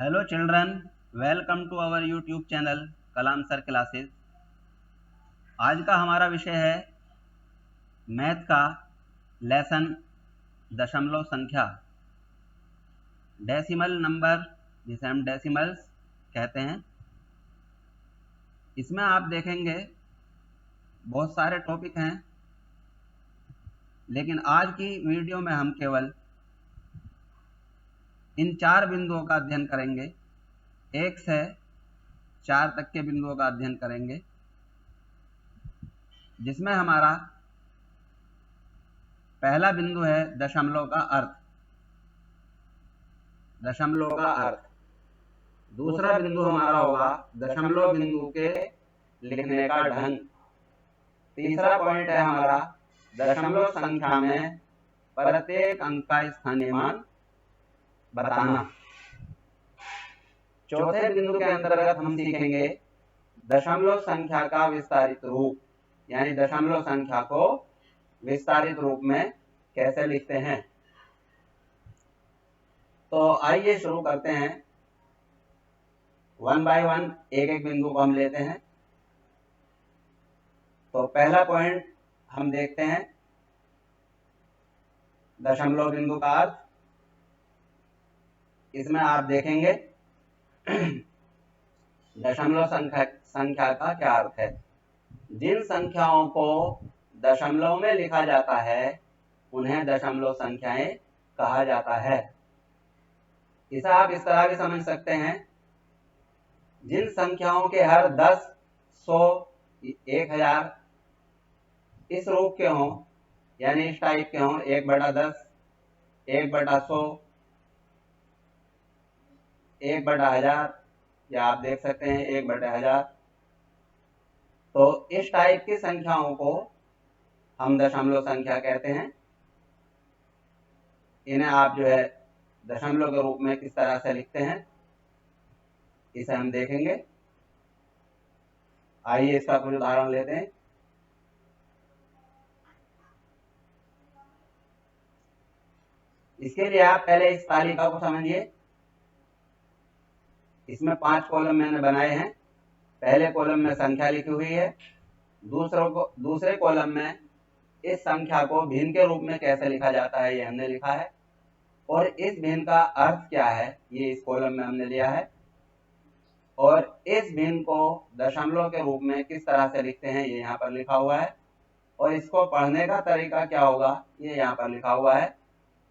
Hello children, welcome to our YouTube channel Kalam sir classes. आज का हमारा विषय है मैथ का लेसन दशमलव संख्या, डेसिमल नंबर, जिसे हम डेसिमल्स कहते हैं। इसमें आप देखेंगे बहुत सारे टॉपिक हैं, लेकिन आज की वीडियो में हम केवल इन 4 बिंदुओं का अध्ययन करेंगे। 1 से 4 तक के बिंदुओं का अध्ययन करेंगे, जिसमें हमारा पहला बिंदु है दशमलव का अर्थ। दशमलव का अर्थ। दूसरा बिंदु हमारा होगा दशमलव बिंदु के लिखने का ढंग। तीसरा पॉइंट है हमारा दशमलव संख्या में प्रत्येक अंक का स्थानीय मान बताना। चौथे बिंदु के अंतर्गत हम सीखेंगे दशमलव संख्या का विस्तारित रूप, यानी दशमलव संख्या को विस्तारित रूप में कैसे लिखते हैं। तो आइए शुरू करते हैं। 1 बाय 1 एक एक बिंदु को हम लेते हैं। तो पहला पॉइंट हम देखते हैं दशमलव बिंदु का अर्थ। इसमें आप देखेंगे दशमलव संख्या का क्या अर्थ है। जिन संख्याओं को दशमलव में लिखा जाता है उन्हें दशमलव संख्याएं कहा जाता है। इसे आप इस तरह भी समझ सकते हैं, जिन संख्याओं के हर 10, 100, 1000 इस रूप के हों, यानी इस टाइप के हों, 1/10, 1/100, 1/1000, या आप देख सकते हैं 1/1000। तो इस टाइप की संख्याओं को हम दशमलव संख्या कहते हैं। इन्हें आप जो है दशमलव के रूप में किस तरह से लिखते हैं, इसे हम देखेंगे। आइए इसका कुछ उदाहरण लेते हैं। इसके लिए आप पहले इस तालिका को समझिए। इसमें 5 कॉलम मैंने बनाए हैं। पहले कॉलम में संख्या लिखी हुई है, दूसरे कॉलम में इस संख्या को भिन्न के रूप में कैसे लिखा जाता है ये हमने लिखा है, और इस भिन्न का अर्थ क्या है ये इस कॉलम में हमने लिया है, और इस भिन्न को दशमलव के रूप में किस तरह से लिखते हैं ये यहाँ पर लिखा हुआ है, और इसको पढ़ने का तरीका क्या होगा ये यहाँ पर लिखा हुआ है।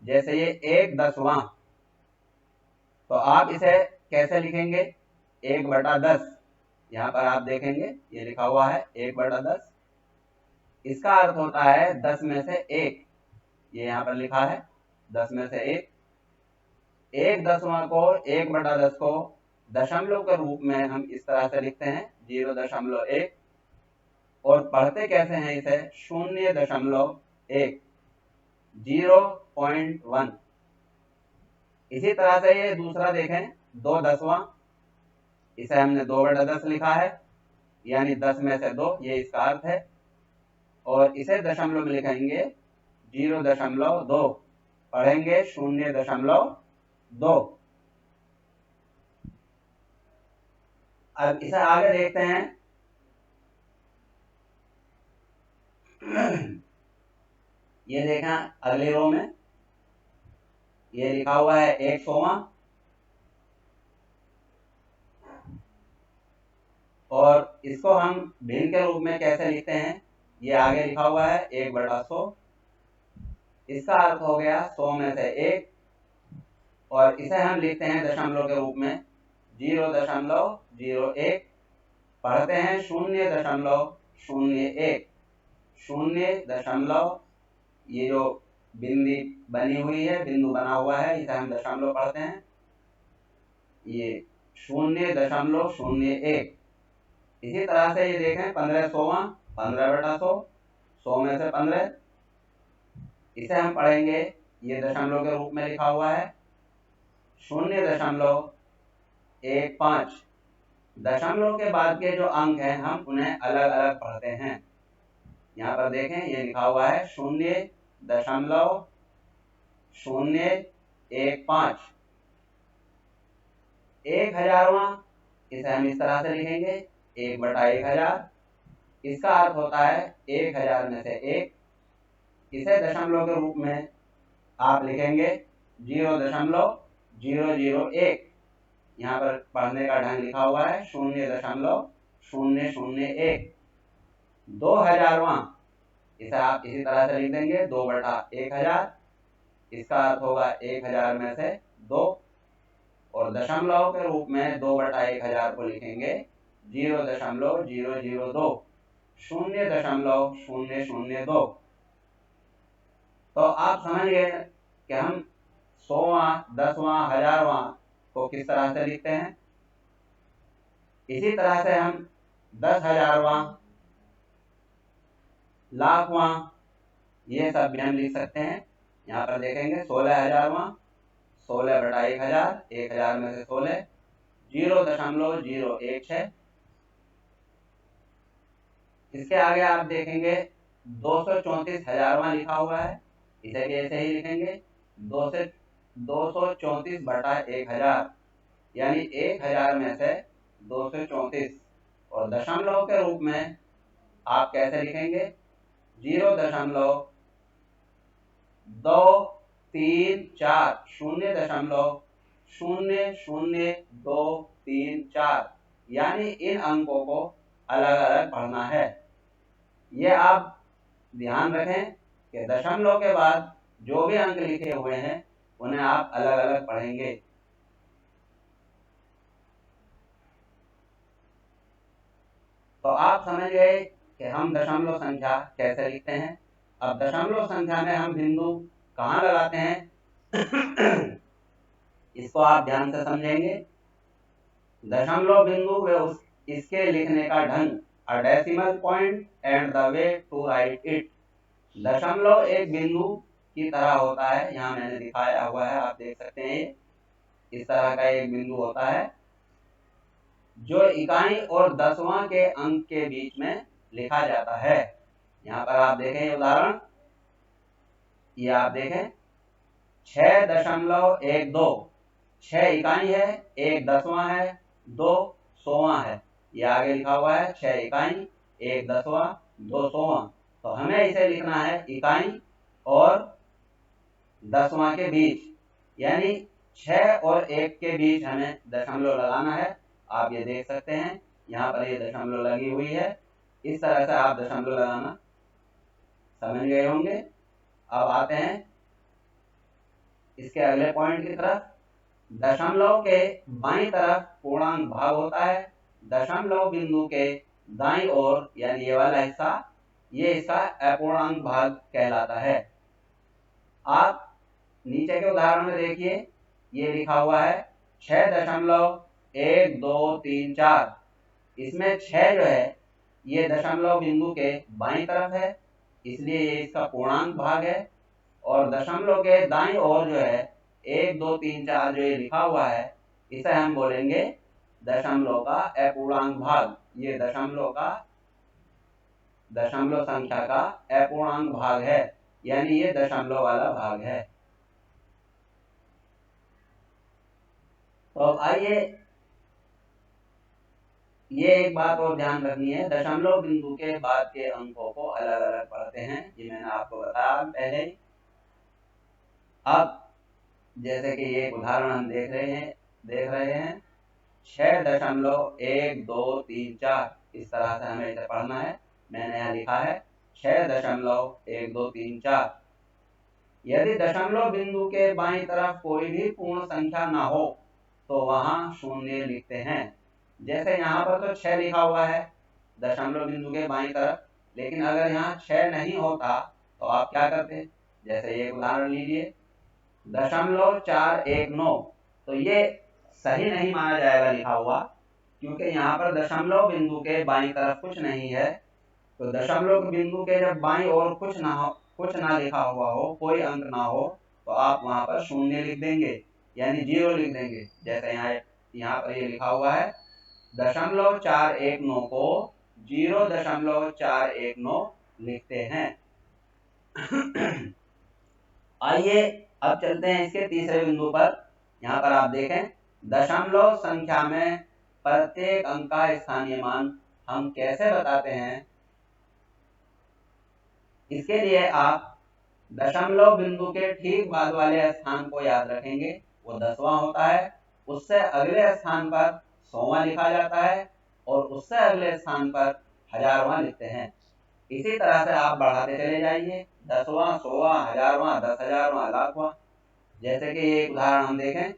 जैसे ये 1/10वां, तो आप इसे कैसे लिखेंगे, 1/10। यहाँ पर आप देखेंगे ये लिखा हुआ है 1/10। इसका अर्थ होता है 10 में से 1। ये यहाँ पर लिखा है 10 में से 1। 1/10वां को, 1/10 को दशमलव के रूप में हम इस तरह से लिखते हैं 0.1, और पढ़ते कैसे हैं इसे 0.1, 0.1। इसी तरह से ये दूसरा देखें 2/10वां, इसे हमने 2/10 लिखा है, यानी 10 में से 2, ये इसका अर्थ है, और इसे दशमलव में लिखेंगे 0.2, पढ़ेंगे 0.2। अब इसे आगे देखते हैं। ये देखा अगली रो में ये लिखा हुआ है 100वां, और इसको हम भिन्न के रूप में कैसे लिखते हैं ये आगे लिखा हुआ है 1/100। इसका अर्थ हो गया 100 में से 1, और इसे हम लिखते हैं दशमलव के रूप में 0.01, पढ़ते हैं 0.01। 0. ये जो बिंदी बनी हुई है, बिंदु बना हुआ है, इसे हम दशमलव पढ़ते हैं, ये 0.01। इसी तरह से ये देखें 1500वां, 15/100, 100 में से 15, इसे हम पढ़ेंगे, ये दशमलव के रूप में लिखा हुआ है 0.15। दशमलव के बाद के जो अंक हैं हम उन्हें अलग अलग पढ़ते हैं। यहाँ पर देखें ये लिखा हुआ है 0.015। 1000वां, इसे हम इस तरह से लिखेंगे 1/1000। इसका अर्थ होता है 1000 में से 1। इसे दशमलव के रूप में आप लिखेंगे 0.001। यहाँ पर पढ़ने का ढंग लिखा हुआ है 0.001। 2000वां, इसे आप इसी तरह से लिख देंगे 2/1000। इसका अर्थ होगा 1000 में से 2, और दशमलव के रूप में 2/1000 को लिखेंगे 0.002, 0.002। तो आप समझ गए कि हम 100वां, 10वां, 1000वां को किस तरह से लिखते हैं। इसी तरह से हम 10,000वां, लाखवां, ये सब भी हम लिख सकते हैं। यहाँ पर देखेंगे 16,000वां, 16/1000, 1000 में से 16, 0.016। इसके आगे आप देखेंगे 234,000वां लिखा हुआ है, इसे भी ऐसे ही लिखेंगे 234/1000, यानी 1000 में से 234। और दशमलव के रूप में आप कैसे लिखेंगे 0.234, 0.00234, यानी इन अंकों को अलग अलग पढ़ना है। ये आप ध्यान रखें कि दशमलव के बाद जो भी अंक लिखे हुए हैं उन्हें आप अलग अलग पढ़ेंगे। तो आप समझ गए कि हम दशमलव संख्या कैसे लिखते हैं। अब दशमलव संख्या में हम बिंदु कहाँ लगाते हैं इसको आप ध्यान से समझेंगे। दशमलव बिंदु व इसके लिखने का ढंग, a decimal point and the way to write it. दशमलव एक बिंदु की तरह होता है, यहाँ मैंने दिखाया हुआ है, आप देख सकते हैं इस तरह का एक बिंदु होता है जो इकाई और दसवां के अंक के बीच में लिखा जाता है। यहाँ पर आप देखें उदाहरण, ये आप देखें 6.12, 6 इकाई है, 1 दसवां है, 2 100वां है। ये आगे लिखा हुआ है 6 इकाई, 1 दसवां, 2 100वां। तो हमें इसे लिखना है इकाई और दसवां के बीच, यानी 6 और 1 के बीच हमें दशमलव लगाना है। आप ये देख सकते हैं यहाँ पर ये दशमलव लगी हुई है। इस तरह से आप दशमलव लगाना समझ गए होंगे। अब आते हैं इसके अगले पॉइंट की तरफ। दशमलव के बाईं तरफ पूर्णांक भाग होता है। दशमलव बिंदु के दाईं ओर, यानी ये वाला हिस्सा, ये इसका अपूर्णांक भाग कहलाता है। आप नीचे के उदाहरण में देखिए, ये लिखा हुआ है 6.1234। इसमें 6 जो है ये दशमलव बिंदु के बाईं तरफ है, इसलिए ये इसका पूर्णांक भाग है। और दशमलव के दाईं ओर जो है 1 2 3 4 जो ये लिखा हुआ है, इसे हम बोलेंगे दशमलव का अपूर्णांक भाग। ये दशमलव संख्या का अपूर्णांक भाग है, यानी ये दशमलव वाला भाग है। तो अब आइए ये एक बात और ध्यान रखनी है, दशमलव बिंदु के बाद के अंकों को अलग अलग पढ़ते हैं, ये मैंने आपको बताया पहले ही। अब जैसे कि ये उदाहरण हम देख रहे हैं 6.1234, इस तरह से हमें इसे पढ़ना है। मैंने यहाँ लिखा है 6.1234। यदि दशमलव बिंदु के बाईं तरफ कोई भी पूर्ण संख्या ना हो तो वहां शून्य लिखते हैं। जैसे यहाँ पर तो 6 लिखा हुआ है दशमलव बिंदु के बाईं तरफ, लेकिन अगर यहाँ 6 नहीं होता तो आप क्या करते, जैसे ये उदाहरण लीजिए 0.419, तो ये सही नहीं माना जाएगा लिखा हुआ, क्योंकि यहाँ पर दशमलव बिंदु के बाईं तरफ कुछ नहीं है। तो दशमलव बिंदु के जब बाईं ओर कुछ ना लिखा हुआ हो, कोई अंक ना हो, तो आप वहां पर शून्य लिख देंगे, यानी 0 लिख देंगे। जैसे यहाँ पर ये लिखा हुआ है 0.419 को 0.419 लिखते हैं। आइए अब चलते हैं इसके तीसरे बिंदु पर। यहाँ पर आप देखें दशमलव संख्या में प्रत्येक अंक का स्थानीय मान हम कैसे बताते हैं, इसके लिए आप दशमलव बिंदु के ठीक बाद वाले स्थान को याद रखेंगे, वो 10वां होता है। उससे अगले स्थान पर 100वां लिखा जाता है और उससे अगले स्थान पर 1000वां लिखते हैं। इसी तरह से आप बढ़ाते चले जाइए, 10वां, 100वां, 1000वां, 10,000वां, लाखवां। जैसे कि ये उदाहरण हम देखें,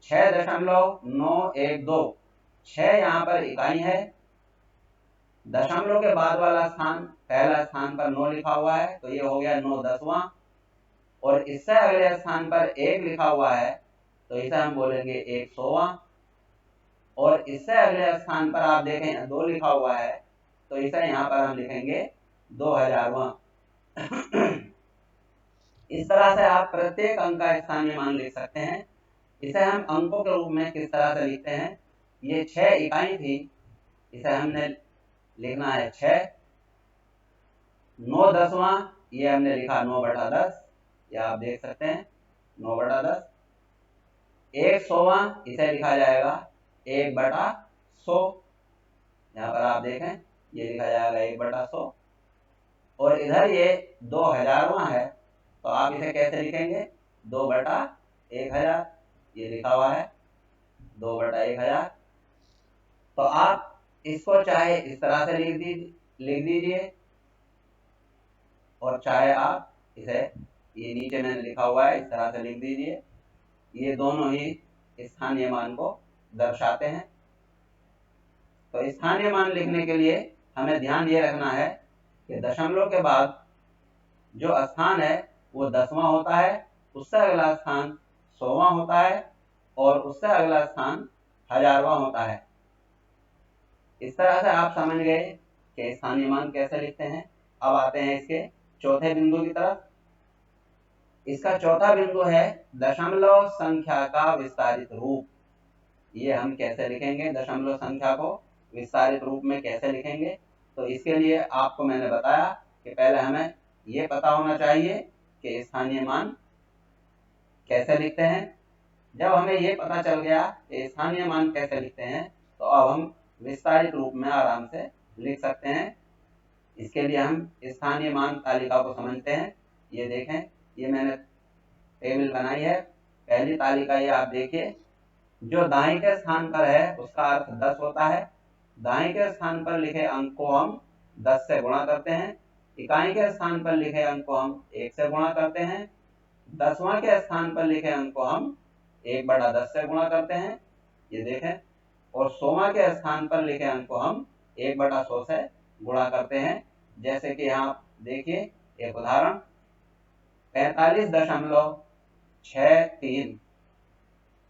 6.912, 6 यहाँ पर इकाई है, दशमलव के बाद वाला स्थान पहला स्थान पर 9 लिखा हुआ है, तो ये हो गया 9/10वां। और इससे अगले स्थान पर 1 लिखा हुआ है, तो इसे हम बोलेंगे 100वां। और इससे अगले स्थान पर आप देखें 2 लिखा हुआ है, तो इसे यहाँ पर हम लिखेंगे 2000वां। इस तरह से आप प्रत्येक अंक का स्थानीय मान लिख सकते हैं। इसे हम अंकों के रूप में किस तरह से लिखते हैं, ये 6 इकाई थी, इसे हमने लिखना है 6। 9/10वां ये हमने लिखा 9/10, ये आप देख सकते हैं 9/10। 100वां इसे लिखा जाएगा 1/100, यहाँ पर आप देखें ये लिखा जाएगा 1/100। और इधर ये 2000वां है, तो आप इसे कैसे लिखेंगे, 2/1000, ये लिखा हुआ है 2/1000। तो आप इसको चाहे इस तरह से लिख दीजिए और चाहे आप इसे ये नीचे मैंने लिखा हुआ है इस तरह से लिख दीजिए। ये दोनों ही स्थानीय मान को दर्शाते हैं। तो स्थानीय मान लिखने के लिए हमें ध्यान ये रखना है कि दशमलव के बाद जो स्थान है वो 10वां होता है, उससे अगला स्थान 100वां होता है और उससे अगला स्थान 1000वां होता है। इस तरह से आप समझ गए कि स्थानीय मान कैसे लिखते हैं। अब आते हैं इसके चौथे बिंदु की तरफ। इसका चौथा बिंदु है दशमलव संख्या का विस्तारित रूप। ये हम कैसे लिखेंगे, दशमलव संख्या को विस्तारित रूप में कैसे लिखेंगे, तो इसके लिए आपको मैंने बताया कि पहले हमें ये पता होना चाहिए कि स्थानीय मान कैसे लिखते हैं। जब हमें ये पता चल गया कि स्थानीय मान कैसे लिखते हैं, तो अब हम विस्तारित रूप में आराम से लिख सकते हैं। इसके लिए हम स्थानीय मान तालिका को समझते हैं। ये देखें, ये मैंने टेबल बनाई है। पहली तालिका ये आप देखिए, जो दाएं के स्थान पर है उसका अर्थ 10 होता है। दाएं के स्थान पर लिखे अंक को हम 10 से गुणा करते हैं। इकाई के स्थान पर लिखे अंक को हम 1 से गुणा करते हैं। 10वां के स्थान पर लिखे अंक को हम 1/10 से गुणा करते हैं, ये देखें। और 100वां के स्थान पर लिखे अंक को हम 1/100 से गुणा करते हैं। जैसे कि यहाँ देखिए एक उदाहरण, 45.63,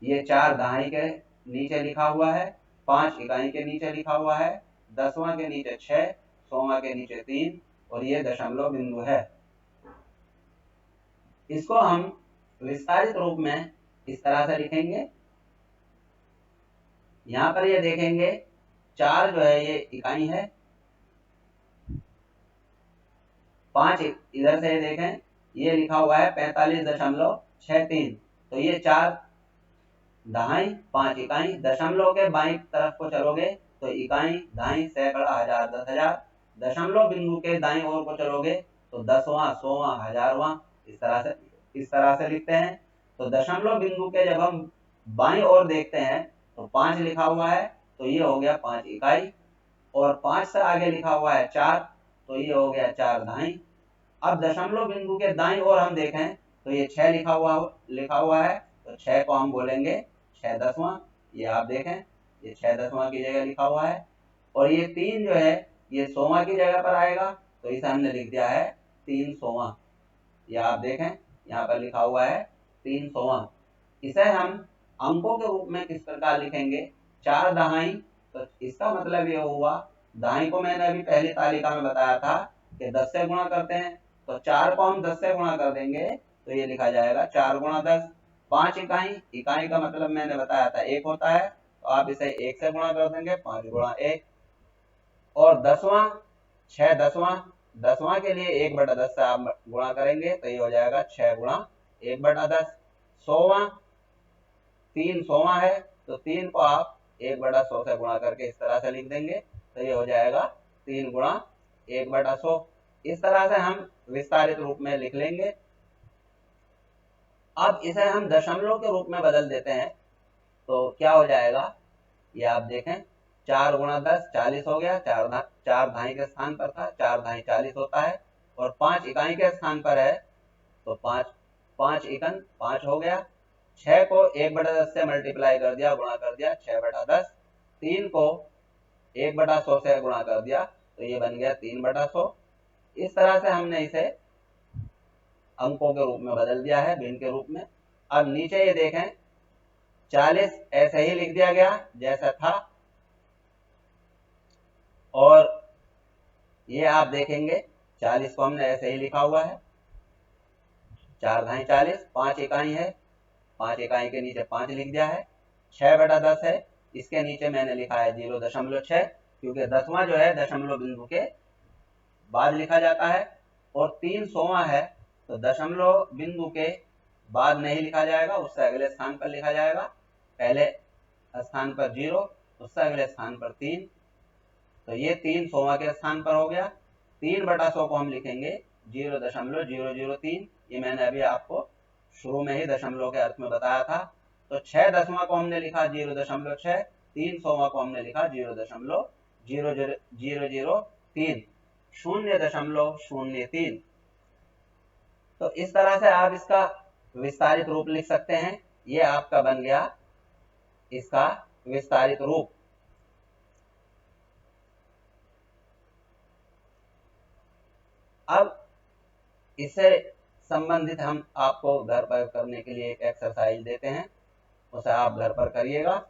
ये 4 दहाई के नीचे लिखा हुआ है, 5 इकाई के नीचे लिखा हुआ है, 10वां के नीचे 6, 100वां के नीचे 3 और ये दशमलव बिंदु है। इसको हम विस्तारित रूप में इस तरह से लिखेंगे। यहाँ पर ये देखेंगे 4 जो है ये इकाई है, 5 इधर से देखें ये लिखा हुआ है 45.63, तो ये 4 दहाई 5 इकाई। दशमलव के बाईं तरफ को चलोगे तो इकाई, दहाई, सैकड़ा, हजार, 10,000। दशमलव बिंदु के दाईं ओर को चलोगे तो 10वां, 100वां, 1000वां, इस तरह से लिखते हैं। तो दशमलव बिंदु के जब हम बाईं ओर देखते हैं तो 5 लिखा हुआ है, तो ये हो गया 5 इकाई। और 5 से आगे लिखा हुआ है 4, तो ये हो गया 4 दहाई। अब दशमलव बिंदु के दाईं ओर हम देखें तो ये 6 लिखा हुआ है, तो 6 को हम बोलेंगे 6/10वां। ये आप देखें ये 6/10वां की जगह लिखा हुआ है। और ये 3 जो है ये 100वां की जगह पर आएगा, तो इसे हमने लिख दिया है 300वां। ये आप देखें यहाँ पर लिखा हुआ है 300वां। इसे हम अंकों के रूप में किस प्रकार लिखेंगे, 4 दहाई, तो इसका मतलब ये हुआ, दहाई को मैंने अभी पहली तालिका में बताया था कि 10 से गुणा करते हैं, तो 4 को हम 10 से गुणा कर देंगे तो ये लिखा जाएगा 4×10। 5 इकाई का मतलब मैंने बताया था 1 होता है, तो आप इसे 1 से गुणा कर देंगे, 5×1। और 10वां, 10वां के लिए 1/10 से आप गुणा करेंगे तो ये हो जाएगा 6×1/10। 100वां, 3 100वां है, तो 3 को आप 1/100 से गुणा करके इस तरह से लिख देंगे, तो ये हो जाएगा 3 गुणा 1/100। इस तरह से हम विस्तारित रूप में लिख लेंगे। अब इसे हम दशमलव के रूप में बदल देते हैं, तो क्या हो जाएगा ये आप देखें, 4 गुणा 10 40 हो गया। 4 धाई के स्थान पर था, 4 धाई 40 होता है, और 5 इकाई के स्थान पर है, तो 5 इकन 5 हो गया। 6 को 1/10 से मल्टीप्लाई कर दिया, गुणा कर दिया, 6/10। 3 को 1/100 से गुणा कर दिया, तो ये बन गया 3/100। इस तरह से हमने इसे अंकों के रूप में बदल दिया है, भिन्न के रूप में। अब नीचे ये देखें, 40 ऐसे ही लिख दिया गया जैसा था, और ये आप देखेंगे 40 को हमने ऐसे ही लिखा हुआ है, 4 धाई 40, 5 इकाई है, 5 इकाई के नीचे 5 लिख दिया है। 6/10 है, इसके नीचे मैंने लिखा है 0.6, क्योंकि 10वां जो है दशमलव बिंदु के बाद लिखा जाता है, और 3 100वां है, तो दशमलव बिंदु के बाद नहीं लिखा जाएगा, उससे अगले स्थान पर लिखा जाएगा। पहले स्थान पर 0, उससे अगले स्थान पर 3, तो ये 3 100वां के स्थान पर हो गया। 3/100 को हम लिखेंगे 0.003, ये मैंने अभी आपको शुरू में ही दशमलव के अर्थ में बताया था। तो 6 10वां को हमने लिखा 0.6, 3 100वां को हमने लिखा 0.003, 0.03। तो इस तरह से आप इसका विस्तारित रूप लिख सकते हैं। ये आपका बन गया इसका विस्तारित रूप। अब इससे संबंधित हम आपको घर पर करने के लिए एक एक्सरसाइज देते हैं, उसे आप घर पर करिएगा,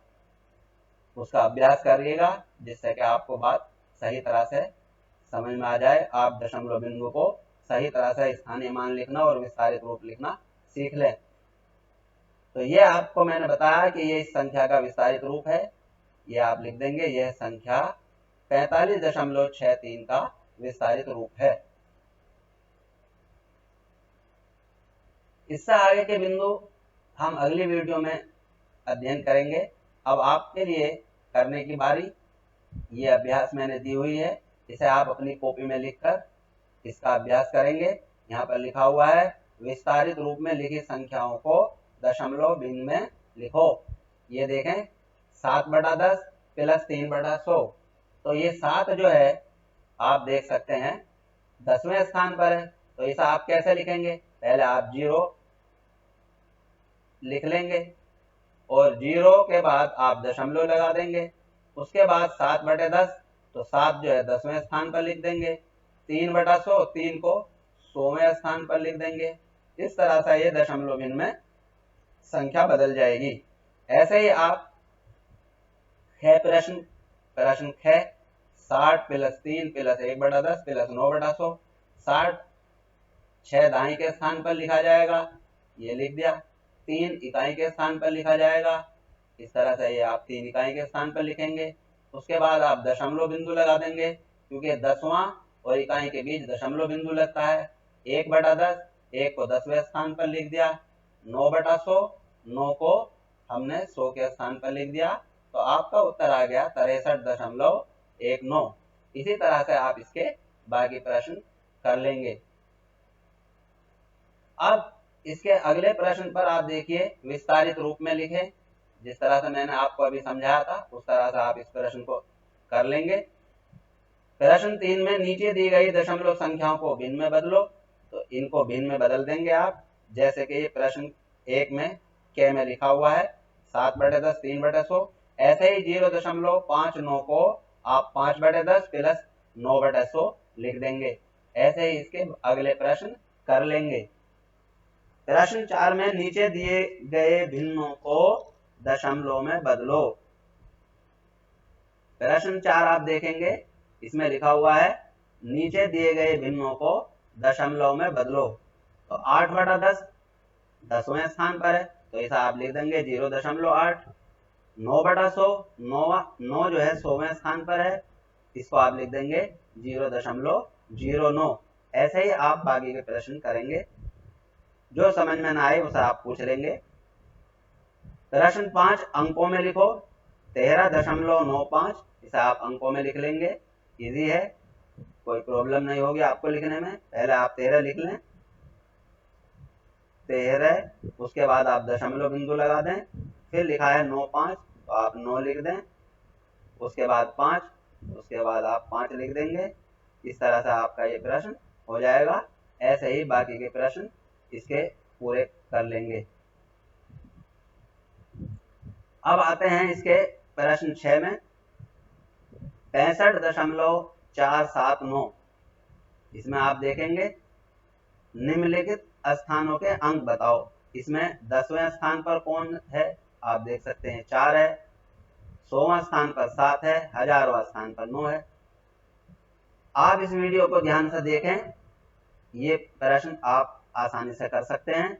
उसका अभ्यास करिएगा, जिससे कि आपको बात सही तरह से समझ में आ जाए, आप दशमलव बिंदु को सही तरह से स्थानीय मान लिखना और विस्तारित रूप लिखना सीख लें। तो ये आपको मैंने बताया कि ये इस संख्या का विस्तारित रूप है, ये आप लिख देंगे, यह संख्या 45.63 का विस्तारित रूप है। इससे आगे के बिंदु हम अगली वीडियो में अध्ययन करेंगे। अब आपके लिए करने की बारी, ये अभ्यास मैंने दी हुई है, इसे आप अपनी कॉपी में लिखकर इसका अभ्यास करेंगे। यहाँ पर लिखा हुआ है, विस्तारित रूप में लिखी संख्याओं को दशमलव बिंदु में लिखो। ये देखें, 7/10 प्लस 3/100, तो ये 7 जो है आप देख सकते हैं 10वें स्थान पर है, तो इसे आप कैसे लिखेंगे, पहले आप 0 लिख लेंगे, और 0 के बाद आप दशमलव लगा देंगे, उसके बाद 7/10, तो 7 जो है 10वें स्थान पर लिख देंगे, 3/100, 3 को 100वें स्थान पर लिख देंगे। इस तरह से ये दशमलव बिंदु में संख्या बदल जाएगी। ऐसे ही आप प्रश्न 60 प्लस 3 प्लस 1/10 प्लस 9/100, 60 6 दाई के स्थान पर लिखा जाएगा, ये लिख दिया। 3 इकाई के स्थान पर लिखा जाएगा, इस तरह से ये आप 3 इकाई के स्थान पर लिखेंगे। उसके बाद आप दशमलव बिंदु लगा देंगे, क्योंकि 10वां और इकाई के बीच दशमलव बिंदु लगता है। 1/10, 1 को 10वें स्थान पर लिख दिया। 9/100, 9 को हमने 100 के स्थान पर लिख दिया, तो आपका उत्तर आ गया 63.19। इसी तरह से आप इसके बाकी प्रश्न कर लेंगे। अब इसके अगले प्रश्न पर आप देखिए, विस्तारित रूप में लिखें, जिस तरह से मैंने आपको अभी समझाया था उस तरह से आप इस प्रश्न को कर लेंगे। प्रश्न 3 में नीचे दी गई दशमलव संख्याओं को भिन्न में बदलो, तो इनको भिन्न में बदल देंगे आप, जैसे कि ये प्रश्न 1 में के में लिखा हुआ है 7/10 3/100, ऐसे ही 0.59 को आप 5/10 प्लस 9/100 लिख देंगे। ऐसे ही इसके अगले प्रश्न कर लेंगे। प्रश्न 4 में नीचे दिए गए भिन्नों को दशमलव में बदलो। प्रश्न 4 आप देखेंगे, इसमें लिखा हुआ है, नीचे दिए गए भिन्नों को दशमलव में बदलो। तो 8/10 10वें स्थान पर है, तो इसे आप लिख देंगे 0.8। 9/100, 9 जो है 100वें स्थान पर है, इसको आप लिख देंगे 0.09। ऐसे ही आप बाकी के प्रश्न करेंगे, जो समझ में ना आए उसे आप पूछ लेंगे। प्रश्न 5 अंकों में लिखो। 13.95 इसे आप अंकों में लिख लेंगे, इजी है, कोई प्रॉब्लम नहीं होगी आपको लिखने में। पहले आप 13 लिख लें, 13, उसके बाद आप दशमलव बिंदु लगा दें, फिर लिखा है 95 तो आप 9 लिख दें, उसके बाद 5, उसके बाद आप 5 लिख देंगे। इस तरह से आपका ये प्रश्न हो जाएगा। ऐसे ही बाकी के प्रश्न इसके पूरे कर लेंगे। अब आते हैं इसके प्रश्न 6 में। 65.479 इसमें आप देखेंगे निम्नलिखित स्थानों के अंक बताओ। इसमें 10वें स्थान पर कौन है, आप देख सकते हैं 4 है, 100वां स्थान पर 7 है, 1000वां स्थान पर 9 है। आप इस वीडियो को ध्यान से देखें, ये प्रश्न आप आसानी से कर सकते हैं।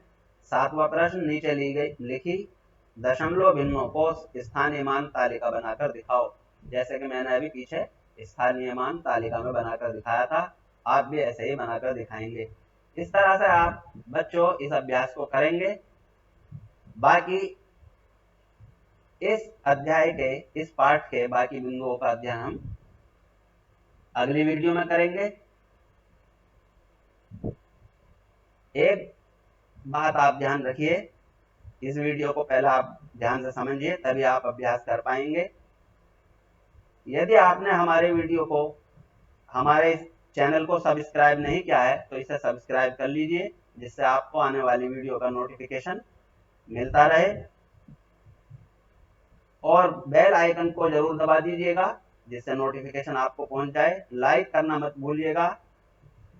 7वां प्रश्न नीचे ली गई लिखी दशमलव भिन्नों को स्थानीय मान तालिका बनाकर दिखाओ। जैसे कि मैंने अभी पीछे स्थानीय मान तालिका में बनाकर दिखाया था, आप भी ऐसे ही बनाकर दिखाएंगे। इस तरह से आप बच्चों इस अभ्यास को करेंगे। बाकी इस अध्याय के, इस पाठ के बाकी बिंदुओं का अध्ययन हम अगली वीडियो में करेंगे। एक बात आप ध्यान रखिए, इस वीडियो को पहले आप ध्यान से समझिए, तभी आप अभ्यास कर पाएंगे। यदि आपने हमारे वीडियो को, हमारे इस चैनल को सब्सक्राइब नहीं किया है तो इसे सब्सक्राइब कर लीजिए, जिससे आपको आने वाली वीडियो का नोटिफिकेशन मिलता रहे। और बेल आइकन को जरूर दबा दीजिएगा, जिससे नोटिफिकेशन आपको पहुंच जाए। लाइक करना मत भूलिएगा।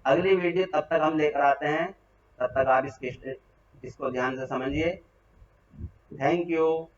अगली वीडियो तब तक हम लेकर आते हैं, तब तक आप इसको ध्यान से समझिए। Thank you.